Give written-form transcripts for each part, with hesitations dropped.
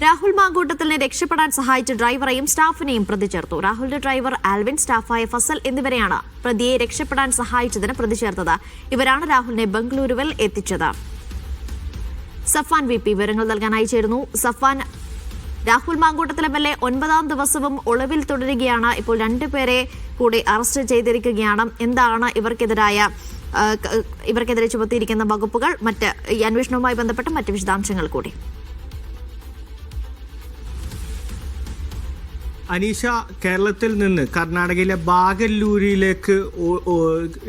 രാഹുൽ മാങ്കൂട്ടത്തിലിനെ രക്ഷപ്പെടാൻ സഹായിച്ച ഡ്രൈവറെയും സ്റ്റാഫിനെയും പ്രതി ചേർത്തു. രാഹുലിന്റെ ഡ്രൈവർ ആൽവിൻ, സ്റ്റാഫായ ഫസൽ എന്നിവരെയാണ് പ്രതിയെ രക്ഷപ്പെടാൻ സഹായിച്ചതിന് പ്രതി ചേർത്തത്. ഇവരാണ് രാഹുലിനെ ബംഗളൂരുവിൽ എത്തിച്ചത്. സഫാൻ VP വിവരങ്ങൾ നൽകാനായി ചേരുന്നു. സഫാൻ, രാഹുൽ മാങ്കൂട്ടത്തിൽ MLA 9ാം ദിവസവും ഒളിവിൽ തുടരുകയാണ്. ഇപ്പോൾ 2 പേരെ കൂടി അറസ്റ്റ് ചെയ്തിരിക്കുകയാണ്. എന്താണ് ഇവർക്കെതിരെ ചുമത്തിയിരിക്കുന്ന വകുപ്പുകൾ? മറ്റ് ഈ അന്വേഷണവുമായി ബന്ധപ്പെട്ട മറ്റ് വിശദാംശങ്ങൾ കൂടി. അനീഷ, കേരളത്തിൽ നിന്ന് കർണാടകയിലെ ബാഗല്ലൂരിലേക്ക്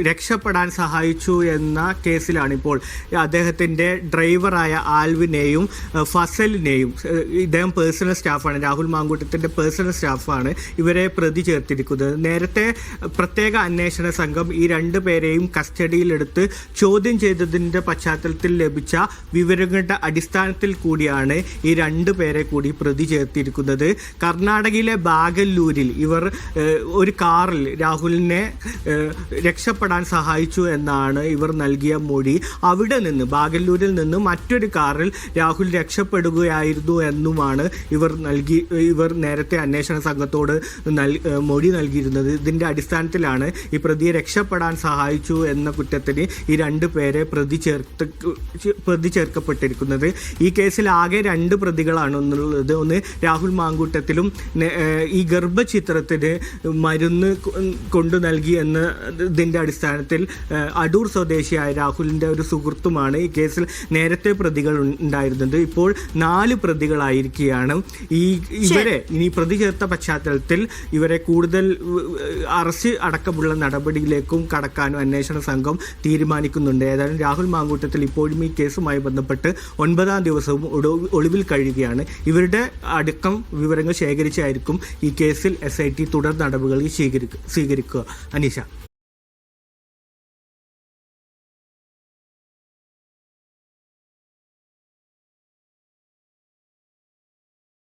രക്ഷപ്പെടാൻ സഹായിച്ചു എന്ന കേസിലാണ് ഇപ്പോൾ അദ്ദേഹത്തിൻ്റെ ഡ്രൈവറായ ആൽവിനെയും ഫസലിനെയും, ഇദ്ദേഹം പേഴ്സണൽ സ്റ്റാഫാണ്, രാഹുൽ മാങ്കൂട്ടത്തിൻ്റെ പേഴ്സണൽ സ്റ്റാഫാണ്, ഇവരെ പ്രതി ചേർത്തിരിക്കുന്നത്. നേരത്തെ പ്രത്യേക അന്വേഷണ സംഘം ഈ 2 പേരെയും കസ്റ്റഡിയിലെടുത്ത് ചോദ്യം ചെയ്തതിൻ്റെ പശ്ചാത്തലത്തിൽ ലഭിച്ച വിവരങ്ങളുടെ അടിസ്ഥാനത്തിൽ കൂടിയാണ് ഈ 2 പേരെ കൂടി പ്രതി ചേർത്തിരിക്കുന്നത്. കർണാടകയിലെ ബാഗല്ലൂരിൽ ഇവർ ഒരു കാറിൽ രാഹുലിനെ രക്ഷപ്പെടാൻ സഹായിച്ചു എന്നാണ് ഇവർ നൽകിയ മൊഴി. അവിടെ നിന്ന്, ബാഗല്ലൂരിൽ നിന്ന് മറ്റൊരു കാറിൽ രാഹുൽ രക്ഷപ്പെടുകയായിരുന്നു എന്നുമാണ് ഇവർ നേരത്തെ അന്വേഷണ സംഘത്തോട് മൊഴി നൽകിയിരുന്നത്. ഇതിൻ്റെ അടിസ്ഥാനത്തിലാണ് ഈ പ്രതിയെ രക്ഷപ്പെടാൻ സഹായിച്ചു എന്ന കുറ്റത്തിന് ഈ 2 പേരെ പ്രതി ചേർക്കപ്പെട്ടിരിക്കുന്നത്. ഈ കേസിൽ ആകെ 2 പ്രതികളാണ് ഉള്ളത്. ഒന്ന് രാഹുൽ മാങ്കൂട്ടത്തിലും ഈ ഗർഭചിത്രത്തിന് മരുന്ന് കൊണ്ടു നൽകി എന്നതിൻ്റെ അടിസ്ഥാനത്തിൽ അടൂർ സ്വദേശിയായ രാഹുലിൻ്റെ ഒരു സുഹൃത്തുമാണ് ഈ കേസിൽ നേരത്തെ പ്രതികൾ ഉണ്ടായിരുന്നത്. ഇപ്പോൾ 4 പ്രതികളായിരിക്കുകയാണ്. ഇവരെ ഇനി പ്രതി ചേർത്ത പശ്ചാത്തലത്തിൽ ഇവരെ കൂടുതൽ അറസ്റ്റ് അടക്കമുള്ള നടപടിയിലേക്കും കടക്കാനും അന്വേഷണ സംഘം തീരുമാനിക്കുന്നുണ്ട്. ഏതായാലും രാഹുൽ മാങ്കൂട്ടത്തിൽ ഇപ്പോഴും ഈ കേസുമായി ബന്ധപ്പെട്ട് 9ാം ദിവസവും ഒളിവിൽ കഴിയുകയാണ്. ഇവരുടെ അടക്കം വിവരങ്ങൾ ശേഖരിച്ചായിരിക്കും ഈ കേസിൽ SIT തുടർ നടപടികൾ സ്വീകരിക്കുക. അനീഷ.